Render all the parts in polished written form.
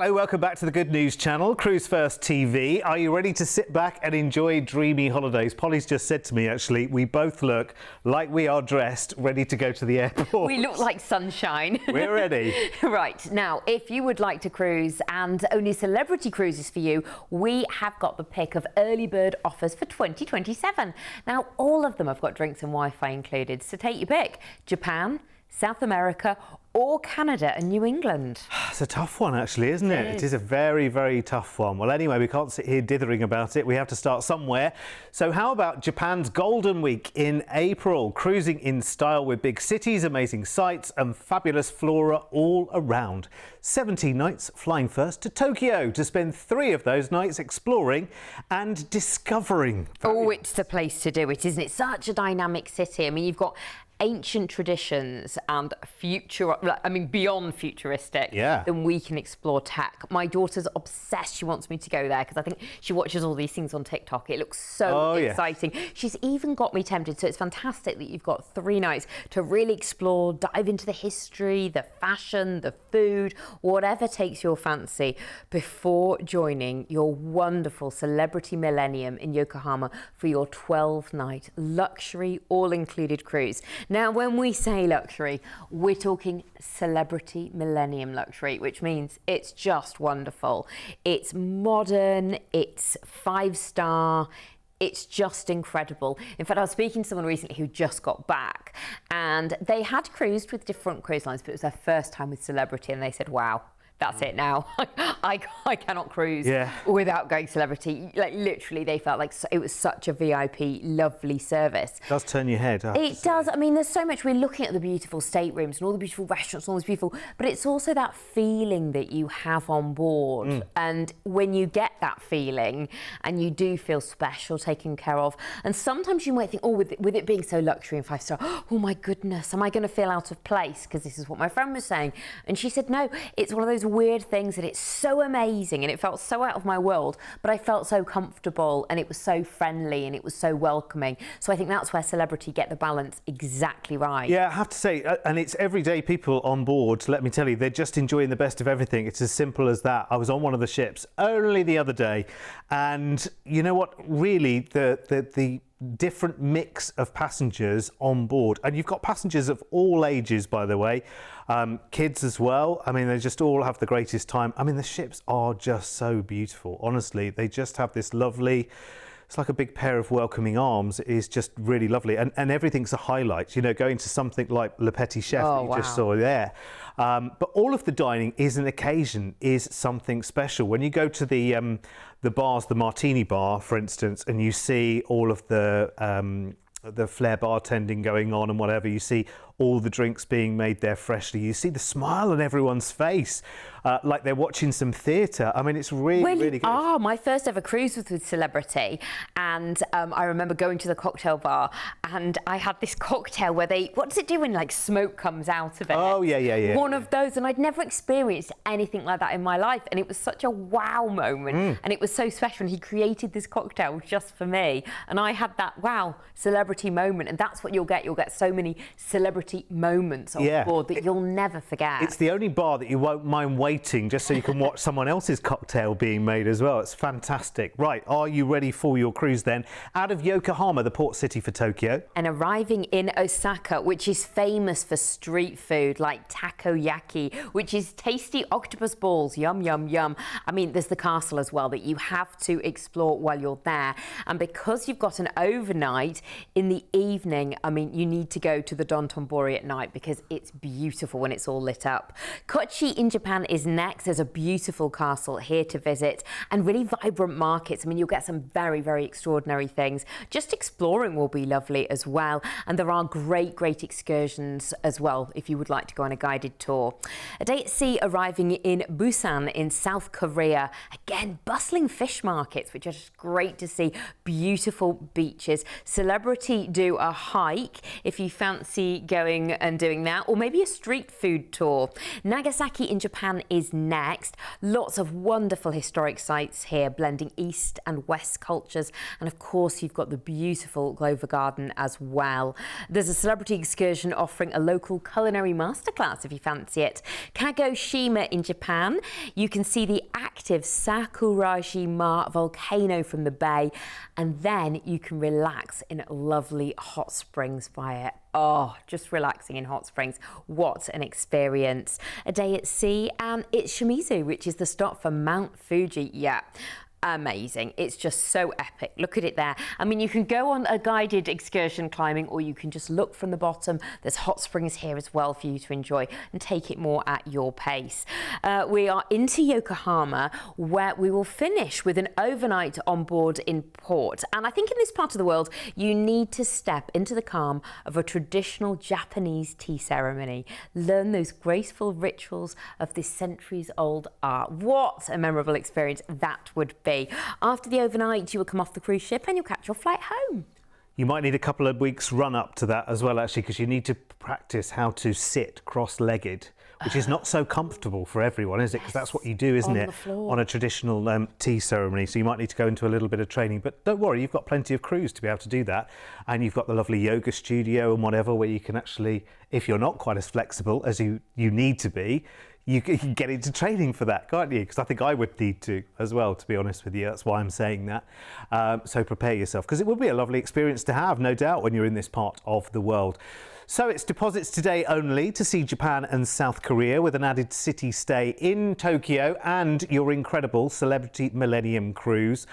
Hello, welcome back to the Good News Channel, Cruise1st TV. Are you ready to sit back and enjoy dreamy holidays? Polly's just said to me, actually, we both look like we are dressed, ready to go to the airport. We look like sunshine. We're ready. Right, now, if you would like to cruise and only celebrity cruises for you, we have got the pick of early bird offers for 2027. Now, all of them have got drinks and Wi-Fi included, so take your pick. Japan, South America, or Canada and New England. It's a tough one, actually, isn't it? It is a very, very tough one. Well, anyway, we can't sit here dithering about it. We have to start somewhere. So how about Japan's Golden Week in April? Cruising in style with big cities, amazing sights and fabulous flora all around. 17 nights flying first to Tokyo to spend 3 of those nights exploring and discovering. Oh, it's the place to do it, isn't it? Such a dynamic city. I mean, you've got ancient traditions and beyond futuristic, then we can explore tech. My daughter's obsessed. She wants me to go there because I think she watches all these things on TikTok. It looks so exciting. She's even got me tempted. So it's fantastic that you've got 3 nights to really explore, dive into the history, the fashion, the food, whatever takes your fancy before joining your wonderful Celebrity Millennium in Yokohama for your 12-night luxury all-included cruise. Now, when we say luxury, we're talking Celebrity Millennium luxury, which means it's just wonderful. It's modern, it's 5-star, it's just incredible. In fact, I was speaking to someone recently who just got back and they had cruised with different cruise lines, but it was their first time with Celebrity and they said, wow, that's it now. I cannot cruise without going Celebrity. Like, literally, they felt like it was such a VIP, lovely service. It does turn your head. It does. I mean, there's so much. We're looking at the beautiful staterooms and all the beautiful restaurants and all this beautiful, but it's also that feeling that you have on board. And when you get that feeling and you do feel special, taken care of, and sometimes you might think, oh, with it being so luxury and 5-star, oh my goodness, am I going to feel out of place? Because this is what my friend was saying. And she said, no, it's one of those weird things that it's so amazing and it felt so out of my world, but I felt so comfortable and it was so friendly and it was so welcoming. So I think that's where Celebrity get the balance exactly right. Yeah, I have to say, and it's everyday people on board, let me tell you, they're just enjoying the best of everything. It's as simple as that. I was on one of the ships only the other day, and you know what, really, the different mix of passengers on board, and you've got passengers of all ages, by the way, kids as well. I mean, they just all have the greatest time. I mean, the ships are just so beautiful, honestly. They just have this lovely, it's like a big pair of welcoming arms. It is just really lovely, and everything's a highlight, you know, going to something like Le Petit Chef that you just saw there. But all of the dining is an occasion, is something special. When you go to the bars, the martini bar, for instance, and you see all of the flair bartending going on and whatever, you see all the drinks being made there freshly. You see the smile on everyone's face, like they're watching some theatre. I mean, it's really good. My first ever cruise was with Celebrity, and I remember going to the cocktail bar, and I had this cocktail where what does it do when like smoke comes out of it? Oh, yeah. One of those, and I'd never experienced anything like that in my life, and it was such a wow moment, and it was so special, and he created this cocktail just for me, and I had that wow celebrity moment, and that's what you'll get. You'll get so many celebrity moments on board that you'll never forget. It's the only bar that you won't mind waiting just so you can watch someone else's cocktail being made as well. It's fantastic. Right, are you ready for your cruise then? Out of Yokohama, the port city for Tokyo. And arriving in Osaka, which is famous for street food like takoyaki, which is tasty octopus balls. Yum, yum, yum. I mean, there's the castle as well that you have to explore while you're there. And because you've got an overnight, in the evening, I mean, you need to go to the Dontonbori at night because it's beautiful when it's all lit up. Kochi in Japan is next. There's a beautiful castle here to visit and really vibrant markets. I mean, you'll get some very, very extraordinary things. Just exploring will be lovely as well. And there are great excursions as well if you would like to go on a guided tour. A day at sea arriving in Busan in South Korea. Again, bustling fish markets, which are just great to see. Beautiful beaches. Celebrity do a hike if you fancy going going and doing that, or maybe a street food tour. Nagasaki in Japan is next. Lots of wonderful historic sites here, blending East and West cultures. And of course, you've got the beautiful Glover Garden as well. There's a celebrity excursion offering a local culinary masterclass if you fancy it. Kagoshima in Japan, you can see the active Sakurajima volcano from the bay, and then you can relax in lovely hot springs by it. Oh, just relaxing in hot springs. What an experience. A day at sea, and it's Shimizu, which is the stop for Mount Fuji. Yeah. Amazing. It's just so epic. Look at it there. I mean, you can go on a guided excursion climbing, or you can just look from the bottom. There's hot springs here as well for you to enjoy and take it more at your pace. We are into Yokohama, where we will finish with an overnight on board in port. And I think in this part of the world, you need to step into the calm of a traditional Japanese tea ceremony. Learn those graceful rituals of this centuries-old art. What a memorable experience that would be. After the overnight, you will come off the cruise ship and you'll catch your flight home. You might need a couple of weeks run up to that as well, actually, because you need to practice how to sit cross-legged, which is not so comfortable for everyone, is it? Because that's what you do, isn't it? On a traditional tea ceremony. So you might need to go into a little bit of training, but don't worry, you've got plenty of crews to be able to do that. And you've got the lovely yoga studio and whatever, where you can actually, if you're not quite as flexible as you need to be, you can get into training for that, can't you? Because I think I would need to as well, to be honest with you. That's why I'm saying that. So prepare yourself, because it will be a lovely experience to have, no doubt, when you're in this part of the world. So it's deposits today only to see Japan and South Korea, with an added city stay in Tokyo and your incredible Celebrity Millennium Cruise.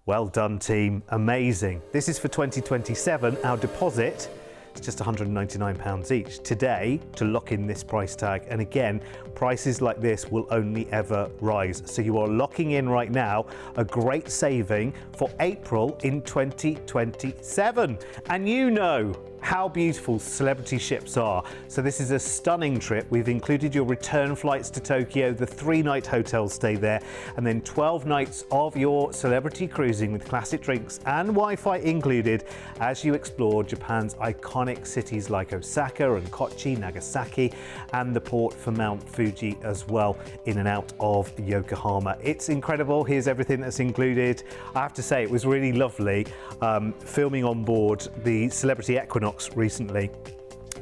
Well done, team. Amazing. This is for 2027. Our deposit, it's just £199 each today to lock in this price tag. And again, prices like this will only ever rise. So you are locking in right now a great saving for April in 2027. And you know how beautiful celebrity ships are. So this is a stunning trip. We've included your return flights to Tokyo, the 3-night hotel stay there, and then 12 nights of your celebrity cruising with classic drinks and Wi-Fi included as you explore Japan's iconic cities like Osaka and Kochi, Nagasaki, and the port for Mount Fuji as well, in and out of Yokohama. It's incredible. Here's everything that's included. I have to say, it was really lovely filming on board the Celebrity Equinox recently,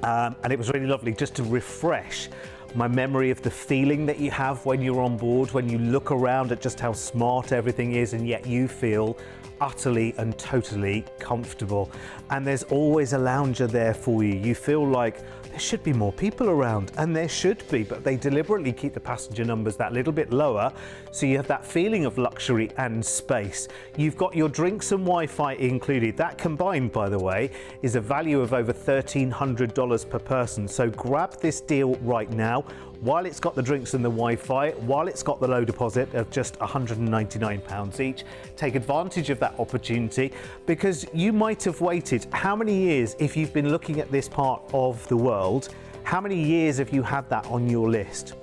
and it was really lovely just to refresh my memory of the feeling that you have when you're on board, when you look around at just how smart everything is, and yet you feel utterly and totally comfortable. And there's always a lounger there for you. You feel like there should be more people around, and there should be, but they deliberately keep the passenger numbers that little bit lower, so you have that feeling of luxury and space. You've got your drinks and Wi-Fi included. That combined, by the way, is a value of over $1,300 per person. So grab this deal right now, while it's got the drinks and the Wi-Fi, while it's got the low deposit of just £199 each. Take advantage of that opportunity, because you might have waited how many years, if you've been looking at this part of the world, how many years have you had that on your list?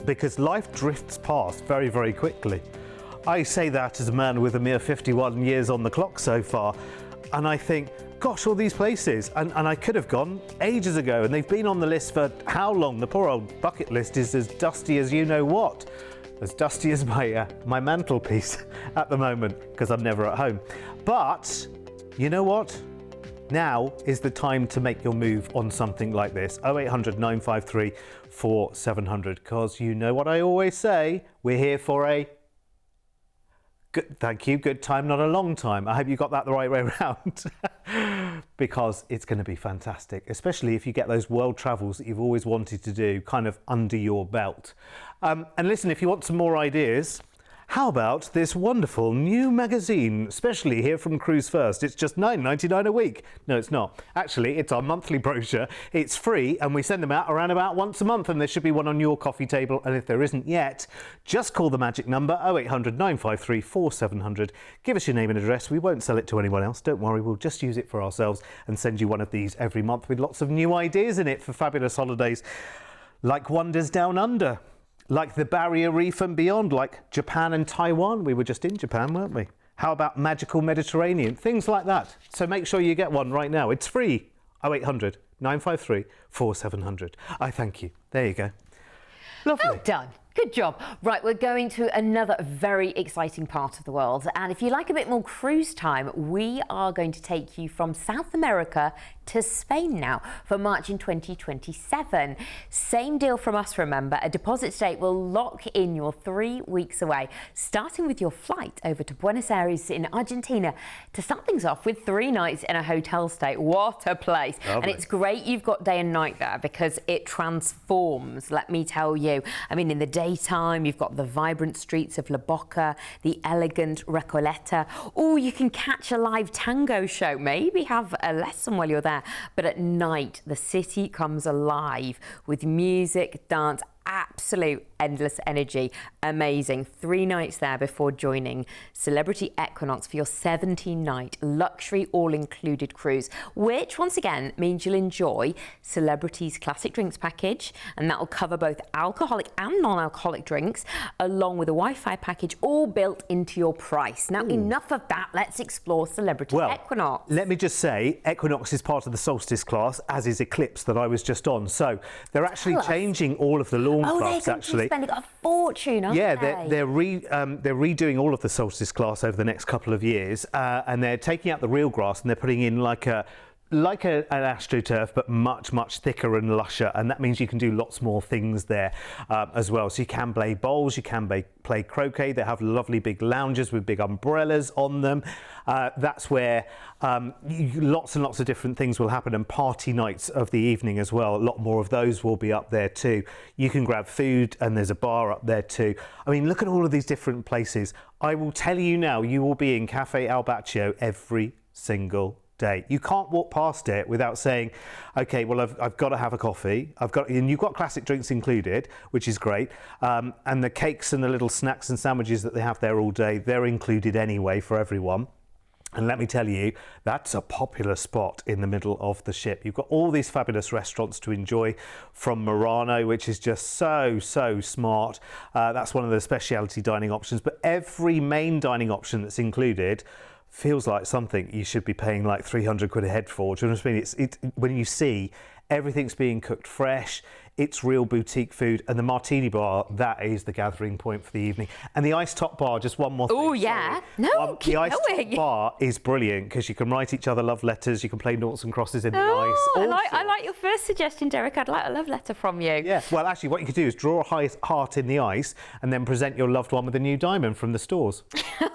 Because life drifts past very, very quickly. I say that as a man with a mere 51 years on the clock so far, and I think, gosh, all these places, and I could have gone ages ago, and they've been on the list for how long? The poor old bucket list is as dusty as you know what, as dusty as my mantelpiece at the moment, because I'm never at home. But you know what? Now is the time to make your move on something like this. 0800 953 4700, because you know what I always say, we're here for a good, thank you, good time, not a long time. I hope you got that the right way around, because it's going to be fantastic, especially if you get those world travels that you've always wanted to do kind of under your belt. And listen, if you want some more ideas, how about this wonderful new magazine, especially here from Cruise1st? It's just $9.99 a week. No, it's not. Actually, it's our monthly brochure. It's free, and we send them out around about once a month, and there should be one on your coffee table. And if there isn't yet, just call the magic number 0800 953 4700. Give us your name and address. We won't sell it to anyone else. Don't worry, we'll just use it for ourselves and send you one of these every month with lots of new ideas in it for fabulous holidays, like Wonders Down Under, like the Barrier Reef and beyond, like Japan and Taiwan. We were just in Japan, weren't we? How about Magical Mediterranean? Things like that. So make sure you get one right now. It's free. 0800 953 4700. I thank you. There you go. Lovely. Well done. Good job. Right, we're going to another very exciting part of the world. And if you like a bit more cruise time, we are going to take you from South America to Spain now for March in 2027. Same deal from us, remember. A deposit date will lock in your 3 weeks away, starting with your flight over to Buenos Aires in Argentina to start things off with 3 nights in a hotel stay. What a place. Lovely. And it's great you've got day and night there because it transforms, let me tell you. I mean, in the daytime, you've got the vibrant streets of La Boca, the elegant Recoleta. Oh, you can catch a live tango show, maybe have a lesson while you're there. But at night, the city comes alive with music, dance, absolute endless energy. Amazing. 3 nights there before joining Celebrity Equinox for your 17-night luxury all-included cruise, which once again means you'll enjoy Celebrity's classic drinks package, and that'll cover both alcoholic and non-alcoholic drinks, along with a Wi-Fi package, all built into your price. Now, enough of that. Let's explore Celebrity Equinox. Let me just say, Equinox is part of the Solstice class, as is Eclipse that I was just on. So they're actually changing all of the launch class, actually. Spending a fortune, aren't they? They're redoing all of the Solstice class over the next couple of years, and they're taking out the real grass and they're putting in like an AstroTurf, but much thicker and lusher, and that means you can do lots more things there as well. So you can play bowls, you can play croquet. They have lovely big lounges with big umbrellas on them. That's where lots and lots of different things will happen, and party nights of the evening as well. A lot more of those will be up there too. You can grab food, and there's a bar up there too. I mean, look at all of these different places. I will tell you now, you will be in Cafe Al Baccio every single day. You can't walk past it without saying, okay, well, I've got to have a coffee. And you've got classic drinks included, which is great. And the cakes and the little snacks and sandwiches that they have there all day, they're included anyway for everyone. And let me tell you, that's a popular spot in the middle of the ship. You've got all these fabulous restaurants to enjoy, from Murano, which is just so smart. That's one of the specialty dining options. But every main dining option that's included feels like something you should be paying like 300 quid a head for. Do you know what I mean? It's when you see everything's being cooked fresh, it's real boutique food, and the martini bar, that is the gathering point for the evening. And the ice top bar, just one more thing. Oh yeah, no, keep the ice going. top bar is brilliant because you can write each other love letters, you can play noughts and crosses in the ice. I like your first suggestion, Derek. I'd like a love letter from you. Yeah, well, actually, what you could do is draw a heart in the ice and then present your loved one with a new diamond from the stores.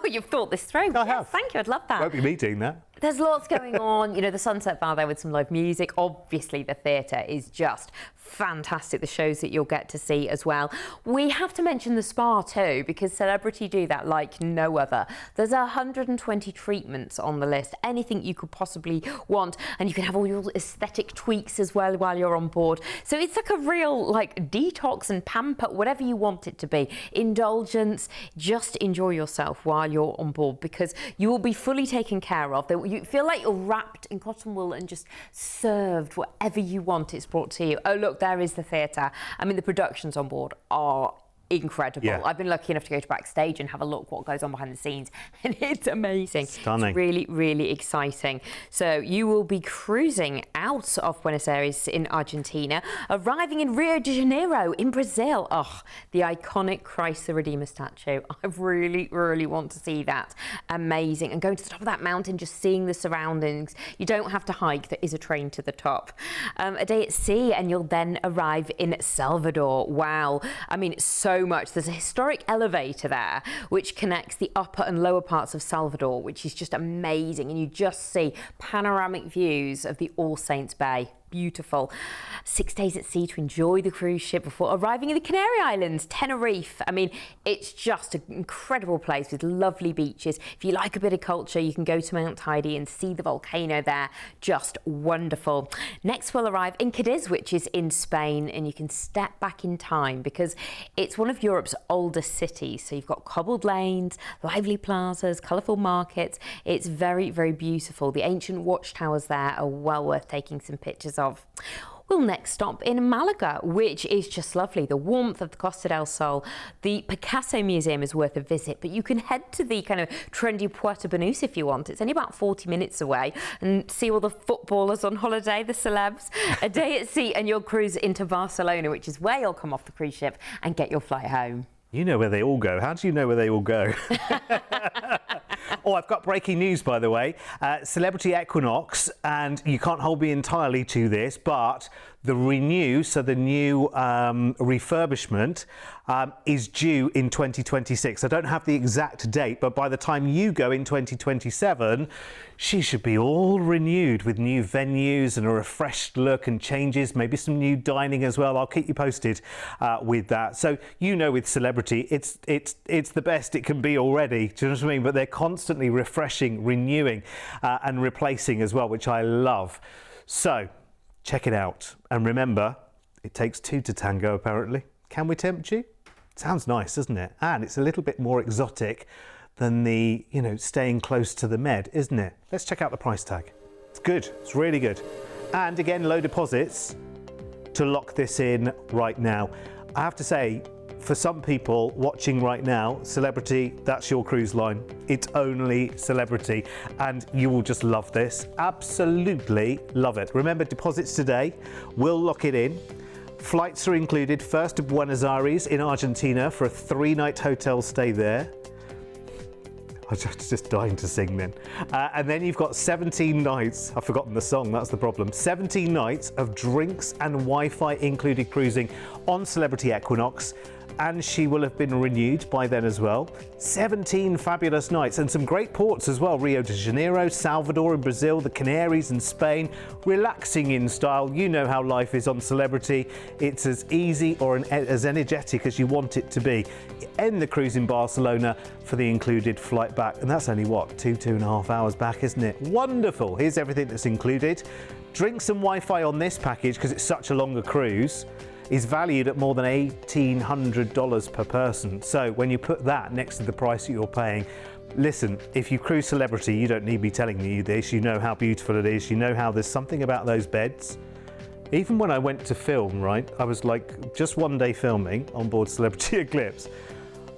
You've thought this through. I have. Thank you. I'd love that. Won't be me doing that. There's lots going on. You know, the Sunset Bar there with some live music. Obviously, the theatre is just fantastic. The shows that you'll get to see as well. We have to mention the spa too, because Celebrity do that like no other. There's 120 treatments on the list, anything you could possibly want, and you can have all your aesthetic tweaks as well while you're on board. So it's like a real like detox and pamper, whatever you want it to be. Indulgence, just enjoy yourself while you're on board, because you will be fully taken care of. You feel like you're wrapped in cotton wool and just served whatever you want. It's brought to you. Oh look, there is the theatre. I mean, the productions on board are incredible. Yeah. I've been lucky enough to go to backstage and have a look what goes on behind the scenes, and it's amazing. Stunning. It's really exciting. So you will be cruising out of Buenos Aires in Argentina, arriving in Rio de Janeiro in Brazil. Oh, the iconic Christ the Redeemer statue. I really want to see that. Amazing. And going to the top of that mountain, just seeing the surroundings. You don't have to hike. There is a train to the top. A day at sea, and you'll then arrive in Salvador. Wow. I mean, it's so much. There's a historic elevator there which connects the upper and lower parts of Salvador, which is just amazing, and you just see panoramic views of the All Saints Bay. Beautiful. 6 days at sea to enjoy the cruise ship before arriving in the Canary Islands, Tenerife. I mean, it's just an incredible place with lovely beaches. If you like a bit of culture, you can go to Mount Tidy and see the volcano there. Just wonderful. Next, we'll arrive in Cadiz, which is in Spain, and you can step back in time because it's one of Europe's oldest cities. So you've got cobbled lanes, lively plazas, colourful markets. It's very beautiful. The ancient watchtowers there are well worth taking some pictures of. we'll next stop in Malaga, which is just lovely. The warmth of the Costa del Sol. The Picasso Museum is worth a visit, but you can head to the kind of trendy Puerto Banús if you want. It's only about 40 minutes away, and see all the footballers on holiday, the celebs. A day at sea and you'll cruise into Barcelona, which is where you'll come off the cruise ship and get your flight home. You know where they all go. How do you know where they all go? Oh, I've got breaking news, by the way. Celebrity Equinox, and you can't hold me entirely to this, but the renew, so the new refurbishment, is due in 2026. I don't have the exact date, but by the time you go in 2027, she should be all renewed with new venues and a refreshed look and changes, maybe some new dining as well. I'll keep you posted with that. So, you know, with Celebrity, it's the best it can be already. Do you know what I mean? But they're constantly refreshing, renewing and replacing as well, which I love. So, check it out. And remember, it takes two to tango, apparently. Can we tempt you? Sounds nice, doesn't it? And it's a little bit more exotic than the, you know, staying close to the Med, isn't it? Let's check out the price tag. It's good. It's really good. And again, low deposits to lock this in right now. I have to say, for some people watching right now, Celebrity, that's your cruise line. It's only Celebrity, and you will just love this. Absolutely love it. Remember, deposits today. We'll lock it in. Flights are included. First to Buenos Aires in Argentina for a 3-night hotel stay there. I was just dying to sing then. And then you've got 17 nights. I've forgotten the song, that's the problem. 17 nights of drinks and Wi-Fi included cruising on Celebrity Equinox. And she will have been renewed by then as well. 17 fabulous nights and some great ports as well. Rio de Janeiro, Salvador in Brazil, the Canaries in Spain. Relaxing in style. You know how life is on Celebrity. It's as easy or as energetic as you want it to be. End the cruise in Barcelona for the included flight back. And that's only what, 2.5 hours back, isn't it? Wonderful. Here's everything that's included. Drinks and Wi-Fi on this package, because it's such a longer cruise, is valued at more than $1,800 per person. So when you put that next to the price that you're paying, listen, if you cruise Celebrity, you don't need me telling you this. You know how beautiful it is. You know how there's something about those beds. Even when I went to film, right, I was like just one day filming on board Celebrity Eclipse,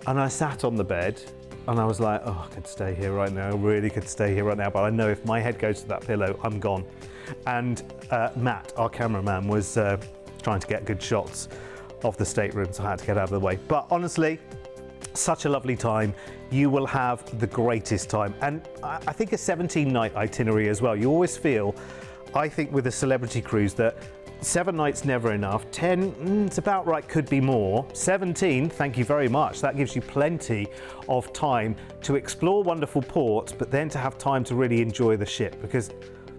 and I sat on the bed and I was like, oh, I could stay here right now. I really could stay here right now. But I know if my head goes to that pillow, I'm gone. And Matt, our cameraman, was trying to get good shots of the stateroom, so I had to get out of the way. But honestly, such a lovely time. You will have the greatest time. And I think a 17-night itinerary as well. You always feel, I think with a Celebrity cruise, that 7 nights never enough. 10, it's about right, could be more. 17, thank you very much. That gives you plenty of time to explore wonderful ports, but then to have time to really enjoy the ship, because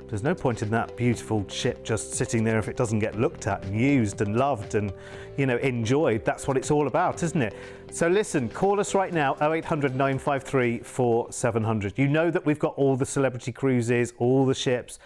there's no point in that beautiful ship just sitting there if it doesn't get looked at and used and loved and, you know, enjoyed. That's what it's all about, isn't it? So listen, call us right now, 0800 953 4700. You know that we've got all the Celebrity cruises, all the ships,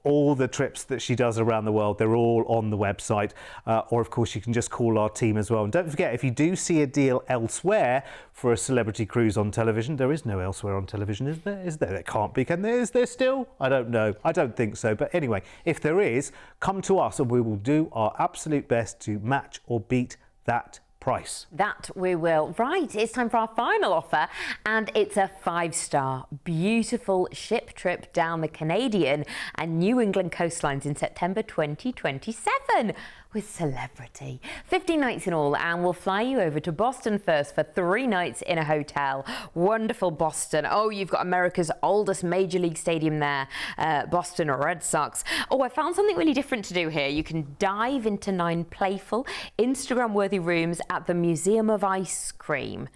all the trips that she does around the world. They're all on the website, or of course you can just call our team as well. And don't forget, if you do see a deal elsewhere for a Celebrity cruise on television, there is no elsewhere on television, is there? Is there? There can't be. Can there? Is there still? I don't know. I don't think so. But anyway, if there is, come to us and we will do our absolute best to match or beat that price. That we will. Right, it's time for our final offer, and it's a 5-star, beautiful ship trip down the Canadian and New England coastlines in September 2027 with Celebrity. 15 nights in all, and we'll fly you over to Boston first for 3 nights in a hotel. Wonderful Boston. Oh, you've got America's oldest major league stadium there, Boston Red Sox. Oh, I found something really different to do here. You can dive into 9 playful, Instagram-worthy rooms at the Museum of Ice Cream.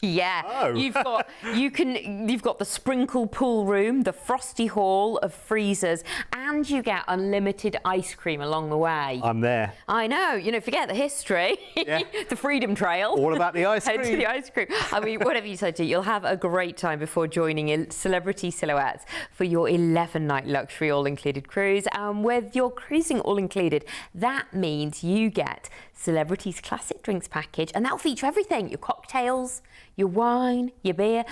Yeah, oh. you've got the sprinkle pool room, the frosty hall of freezers, and you get unlimited ice cream along the way. I'm there. I know, you know, forget the history, yeah. The Freedom Trail. All about the ice cream. Head to the ice cream. I mean, whatever you decide to do, you'll have a great time before joining in Celebrity Silhouettes for your 11-night luxury all-included cruise. And with your cruising all-included, that means you get Celebrity's classic drinks package, and that'll feature everything: your cocktails, your wine, your beer,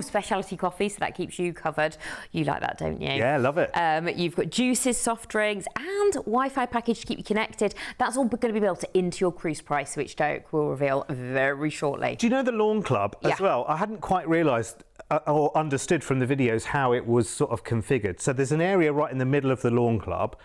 specialty coffee, so that keeps you covered. You like that, don't you? Yeah, love it. You've got juices, soft drinks, and Wi-Fi package to keep you connected. That's all going to be built into your cruise price, which Derek will reveal very shortly. Do you know the Lawn Club as well? I hadn't quite realised or understood from the videos how it was sort of configured. So there's an area right in the middle of the Lawn Club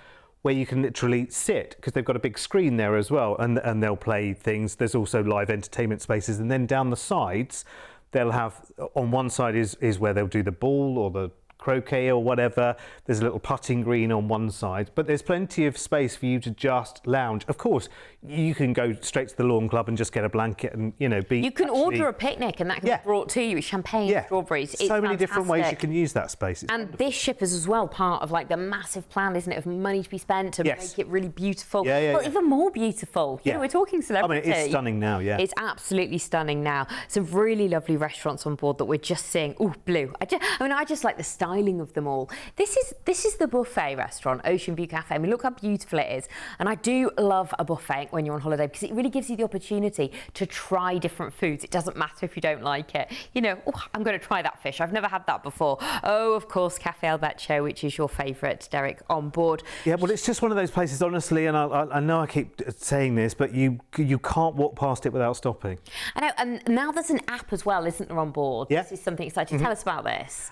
where you can literally sit, because they've got a big screen there as well, and they'll play things. There's also live entertainment spaces, and then down the sides they'll have, on one side is where they'll do the ball or the croquet or whatever. There's a little putting green on one side, but there's plenty of space for you to just lounge. Of course, you can go straight to the Lawn Club and just get a blanket and, you know, You can order a picnic and that can be brought to you with champagne, strawberries. It's so many different ways you can use that space. It's wonderful. This ship is as well part of like the massive plan, isn't it, of money to be spent to make it really beautiful. Well, even more beautiful. You know, we're talking celebrity. I mean, it's stunning now, It's absolutely stunning now. Some really lovely restaurants on board that we're just seeing. Oh, blue. I just like the styling of them all. This is the buffet restaurant, Ocean View Cafe. I mean, look how beautiful it is. And I do love a buffet when you're on holiday, because it really gives you the opportunity to try different foods. It doesn't matter if you don't like it. You know, I'm going to try that fish. I've never had that before. Oh, of course, Cafe El Beccio, which is your favourite, Derek, on board. Yeah, well, it's just one of those places, honestly, and I know I keep saying this, but you can't walk past it without stopping. I know, and now there's an app as well, isn't there, on board? Yeah. This is something exciting. Tell us about this.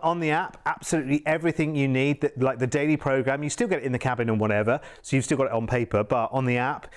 On the app, absolutely everything you need, like the daily programme. You still get it in the cabin and whatever, so you've still got it on paper, but on the app,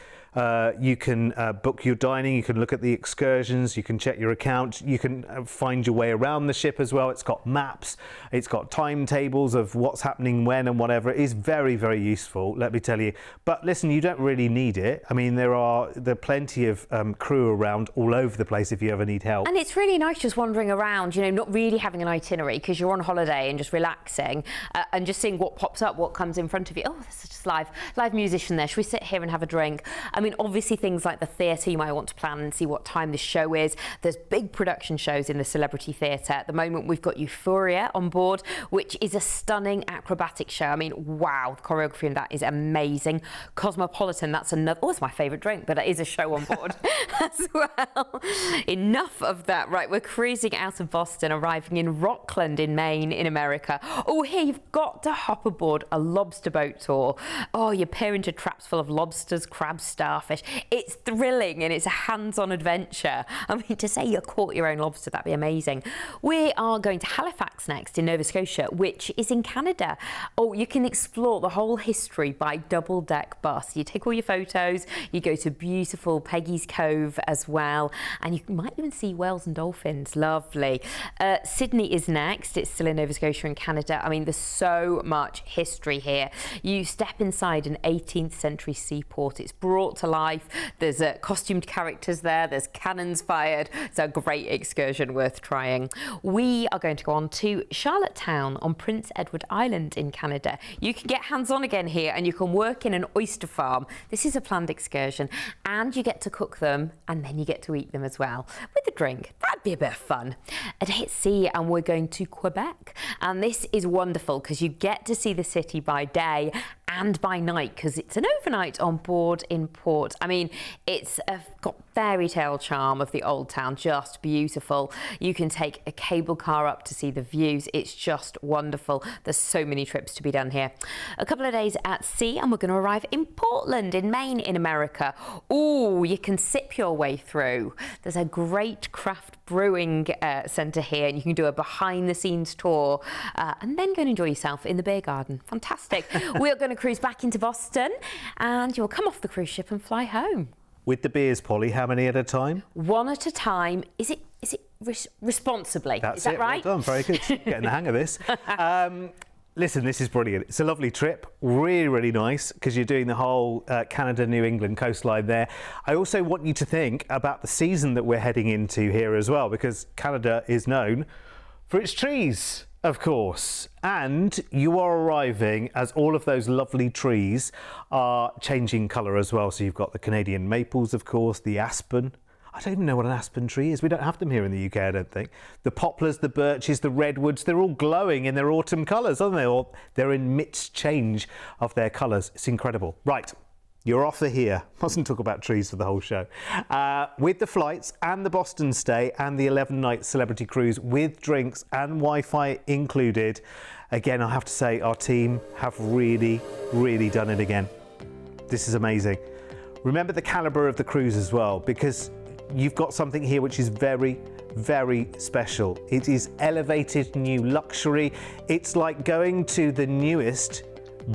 you can book your dining, you can look at the excursions, you can check your account, you can find your way around the ship as well. It's got maps, it's got timetables of what's happening when and whatever. It is very, very useful, let me tell you. But listen, you don't really need it. I mean, there are plenty of crew around all over the place if you ever need help. And it's really nice just wandering around, you know, not really having an itinerary, because you're on holiday and just relaxing and just seeing what pops up, what comes in front of you. Oh, there's just live musician there. Should we sit here and have a drink? I mean, obviously things like the theatre, you might want to plan and see what time the show is. There's big production shows in the Celebrity Theatre. At the moment, we've got Euphoria on board, which is a stunning acrobatic show. I mean, wow, the choreography in that is amazing. Cosmopolitan, that's another, it's my favourite drink, but it is a show on board as well. Enough of that. Right, we're cruising out of Boston, arriving in Rockland in Maine in America. Oh, here, you've got to hop aboard a lobster boat tour. Oh, you peer into traps full of lobsters, crabs, starfish. It's thrilling and it's a hands-on adventure. I mean, to say you caught your own lobster, that'd be amazing. We are going to Halifax next in Nova Scotia, which is in Canada. Oh, you can explore the whole history by double-deck bus. You take all your photos, you go to beautiful Peggy's Cove as well, and you might even see whales and dolphins. Lovely. Sydney is next. It's still in Nova Scotia in Canada. I mean, there's so much history here. You step inside an 18th century seaport. It's brought to life. There's costumed characters there. There's cannons fired. It's a great excursion worth trying. We are going to go on to Charlottetown on Prince Edward Island in Canada. You can get hands-on again here and you can work in an oyster farm. This is a planned excursion and you get to cook them and then you get to eat them as well with a drink. That'd be a bit of fun. A day at sea, and we're going to Quebec, and this is wonderful because you get to see the city by day and by night, because it's an overnight on board in port. I mean, it's got fairy tale charm of the old town, just beautiful. You can take a cable car up to see the views. It's just wonderful. There's so many trips to be done here. A couple of days at sea and we're going to arrive in Portland in Maine in America. Ooh, you can sip your way through. There's a great craft brewing centre here, and you can do a behind the scenes tour and then go and enjoy yourself in the beer garden. Fantastic. We are going to cruise back into Boston and you'll come off the cruise ship and fly home. With the beers, Polly, how many at a time? One at a time. Is it responsibly? That's is that right? Well done. Very good. Getting the hang of this. Listen, this is brilliant. It's a lovely trip, really, really nice, because you're doing the whole Canada, New England coastline there. I also want you to think about the season that we're heading into here as well, because Canada is known for its trees, of course. And you are arriving as all of those lovely trees are changing colour as well. So you've got the Canadian maples, of course, the aspen. I don't even know what an aspen tree is. We don't have them here in the UK, I don't think. The poplars, the birches, the redwoods, they're all glowing in their autumn colours, aren't they? Or they're in mixed change of their colours. It's incredible. Right, you're off the here. Mustn't talk about trees for the whole show. With the flights and the Boston stay and the 11-night celebrity cruise with drinks and Wi-Fi included, Again, I have to say our team have really, really done it again. This is amazing. Remember the caliber of the cruise as well, because you've got something here which is very, very special. It is elevated new luxury. It's like going to the newest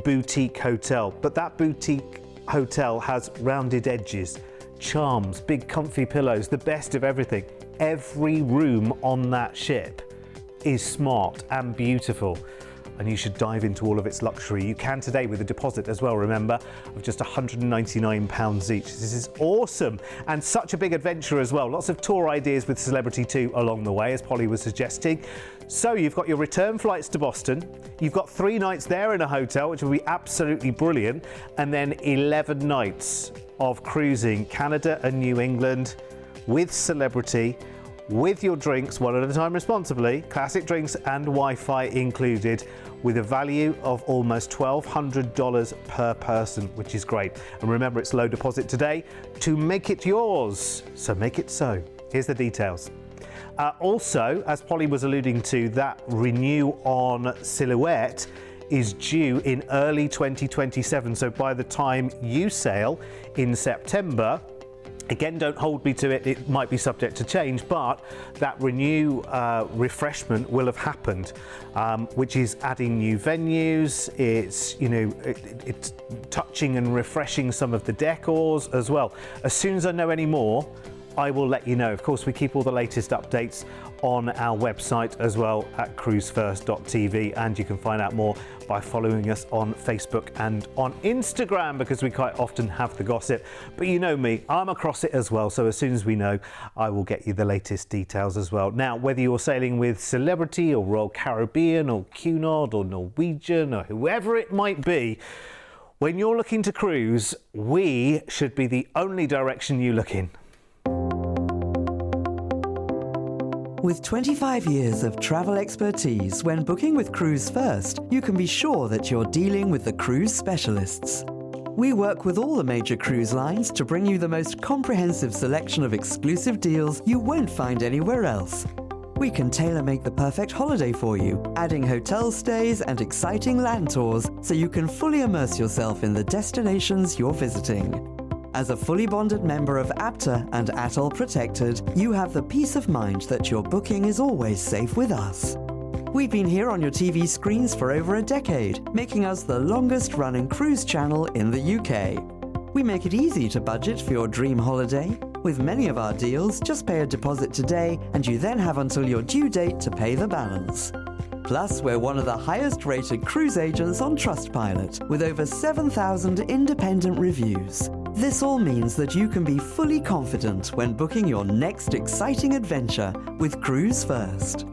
boutique hotel, but that boutique hotel has rounded edges, charms, big comfy pillows, the best of everything. Every room on that ship is smart and beautiful, and you should dive into all of its luxury. You can today with a deposit as well, remember, of just £199 each. This is awesome, and such a big adventure as well. Lots of tour ideas with Celebrity 2 along the way, as Polly was suggesting. So you've got your return flights to Boston, you've got 3 nights there in a hotel, which will be absolutely brilliant, and then 11 nights of cruising Canada and New England with Celebrity, with your drinks, one at a time responsibly, classic drinks and Wi-Fi included, with a value of almost $1,200 per person, which is great. And remember, it's low deposit today to make it yours. So make it so. Here's the details. Also, as Polly was alluding to, that renew on Silhouette is due in early 2027. So by the time you sail in September, again, don't hold me to it, it might be subject to change, but that renew refreshment will have happened, which is adding new venues, it's, you know, it's touching and refreshing some of the decors as well. As soon as I know any more, I will let you know. Of course, we keep all the latest updates on our website as well at Cruise1st.tv, and you can find out more by following us on Facebook and on Instagram, because we quite often have the gossip. But you know me, I'm across it as well, so as soon as we know, I will get you the latest details as well. Now, whether you're sailing with Celebrity or Royal Caribbean or Cunard or Norwegian or whoever it might be, when you're looking to cruise, we should be the only direction you look in. With 25 years of travel expertise, when booking with Cruise1st, you can be sure that you're dealing with the cruise specialists. We work with all the major cruise lines to bring you the most comprehensive selection of exclusive deals you won't find anywhere else. We can tailor-make the perfect holiday for you, adding hotel stays and exciting land tours so you can fully immerse yourself in the destinations you're visiting. As a fully bonded member of APTA and ATOL Protected, you have the peace of mind that your booking is always safe with us. We've been here on your TV screens for over a decade, making us the longest-running cruise channel in the UK. We make it easy to budget for your dream holiday. With many of our deals, just pay a deposit today, and you then have until your due date to pay the balance. Plus, we're one of the highest-rated cruise agents on Trustpilot, with over 7,000 independent reviews. This all means that you can be fully confident when booking your next exciting adventure with Cruise1st.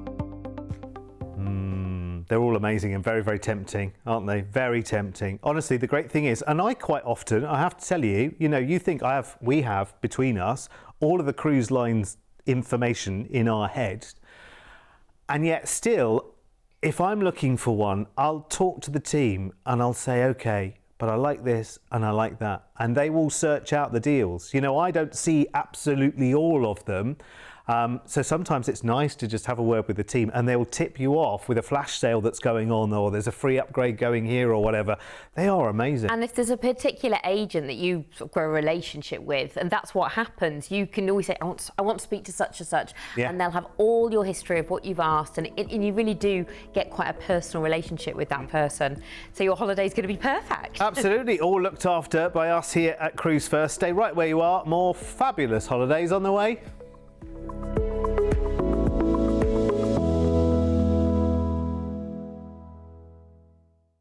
They're all amazing and very, very tempting, aren't they? Very tempting. Honestly, the great thing is, and I quite often, I have to tell you, you know, you think we have between us all of the cruise lines information in our head, and yet still, if I'm looking for one, I'll talk to the team and I'll say, okay, but I like this and I like that. And they will search out the deals. You know, I don't see absolutely all of them. So sometimes it's nice to just have a word with the team, and they'll tip you off with a flash sale that's going on, or there's a free upgrade going here or whatever. They are amazing. And if there's a particular agent that you sort of grow a relationship with, and that's what happens, you can always say, I want to speak to such and such, and they'll have all your history of what you've asked, and you really do get quite a personal relationship with that person. So your holiday's going to be perfect. Absolutely, all looked after by us here at Cruise1st. Stay right where you are. More fabulous holidays on the way.